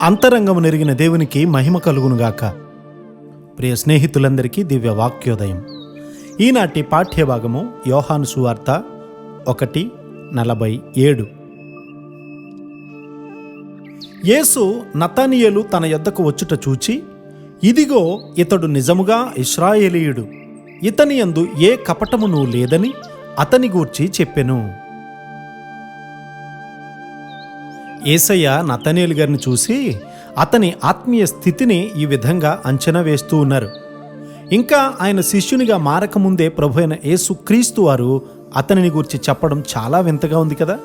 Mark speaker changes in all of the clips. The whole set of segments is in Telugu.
Speaker 1: అంతరంగము నెరిగిన దేవునికి మహిమ కలుగునుగాక. ప్రియ స్నేహితులందరికీ దివ్య వాక్యోదయం. ఈనాటి పాఠ్యభాగము యోహాను సువార్త 1:47. యేసు నతనీయేలు తన యొద్దకు వచ్చుట చూచి, ఇదిగో ఇతడు నిజముగా ఇశ్రాయేలీయుడు, ఇతని యందు ఏ కపటమును లేదని అతని గూర్చి చెప్పెను. యేసయ్య నతనీయేలు గారిని చూసి అతని ఆత్మీయ స్థితిని ఈ విధంగా అంచనా వేస్తూ ఉన్నారు. ఇంకా ఆయన శిష్యునిగా మారకముందే ప్రభు అయిన యేసుక్రీస్తు వారు అతనిని గురించి చెప్పడం చాలా వింతగా ఉంది కదా.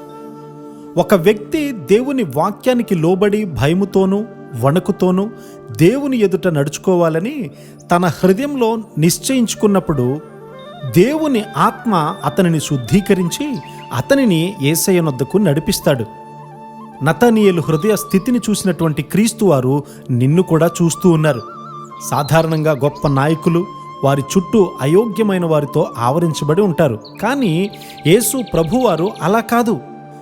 Speaker 1: ఒక వ్యక్తి దేవుని వాక్యానికి లోబడి భయముతోనూ వణుకుతోనూ దేవుని ఎదుట నడుచుకోవాలని తన హృదయంలో నిశ్చయించుకున్నప్పుడు దేవుని ఆత్మ అతనిని శుద్ధీకరించి అతనిని యేసయ్య నొద్దకు నడిపిస్తాడు. నతనీయేలు హృదయ స్థితిని చూసినటువంటి క్రీస్తు వారు నిన్ను కూడా చూస్తూ ఉన్నారు. సాధారణంగా గొప్ప నాయకులు వారి చుట్టూ అయోగ్యమైన వారితో ఆవరించబడి ఉంటారు. కానీ యేసు ప్రభువారు అలా కాదు.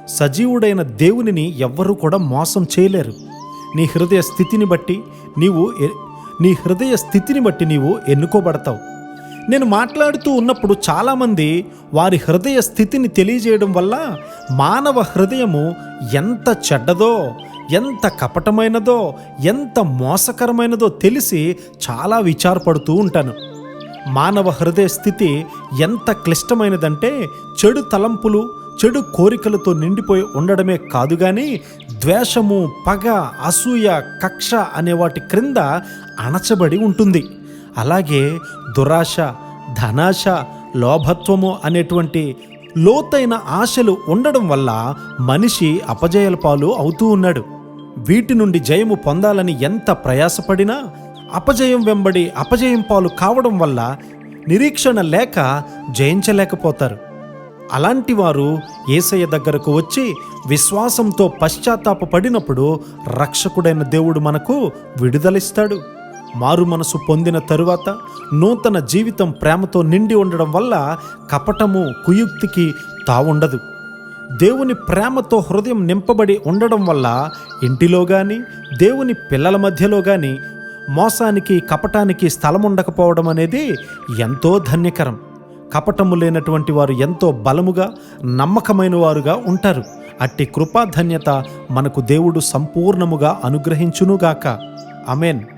Speaker 1: సజీవుడైన దేవునిని ఎవ్వరూ కూడా మోసం చేయలేరు. నీ హృదయ స్థితిని బట్టి నీవు ఎన్నుకోబడతావు. నేను మాట్లాడుతూ ఉన్నప్పుడు చాలామంది వారి హృదయ స్థితిని తెలియజేయడం వల్ల మానవ హృదయము ఎంత చెడ్డదో, ఎంత కపటమైనదో, ఎంత మోసకరమైనదో తెలిసి చాలా విచారపడుతూ ఉంటాను. మానవ హృదయ స్థితి ఎంత క్లిష్టమైనదంటే చెడు తలంపులు, చెడు కోరికలతో నిండిపోయి ఉండడమే కాదు కానీ ద్వేషము, పగ, అసూయ, కక్ష అనే వాటి క్రింద అణచబడి ఉంటుంది. అలాగే దురాశ, ధనాశ, లోభత్వము అనేటువంటి లోతైన ఆశలు ఉండడం వల్ల మనిషి అపజయాల పాలు అవుతూ ఉన్నాడు. వీటి నుండి జయము పొందాలని ఎంత ప్రయాసపడినా అపజయం వెంబడి అపజయం పాలు కావడం వల్ల నిరీక్షణ లేక జయించలేకపోతారు. అలాంటి వారు యేసయ్య దగ్గరకు వచ్చి విశ్వాసంతో పశ్చాత్తాపపడినప్పుడు రక్షకుడైన దేవుడు మనకు విడుదలిస్తాడు. మారు మనసు పొందిన తరువాత నూతన జీవితం ప్రేమతో నిండి ఉండడం వల్ల కపటము, కుయుక్తికి తావుండదు. దేవుని ప్రేమతో హృదయం నింపబడి ఉండడం వల్ల ఇంటిలో కానీ దేవుని పిల్లల మధ్యలో కానీ మోసానికి, కపటానికి స్థలం ఉండకపోవడం అనేది ఎంతో ధన్యకరం. కపటము లేనటువంటి వారు ఎంతో బలముగా, నమ్మకమైన వారుగా ఉంటారు. అట్టి కృపాధన్యత మనకు దేవుడు సంపూర్ణముగా అనుగ్రహించునుగాక. ఆమేన్.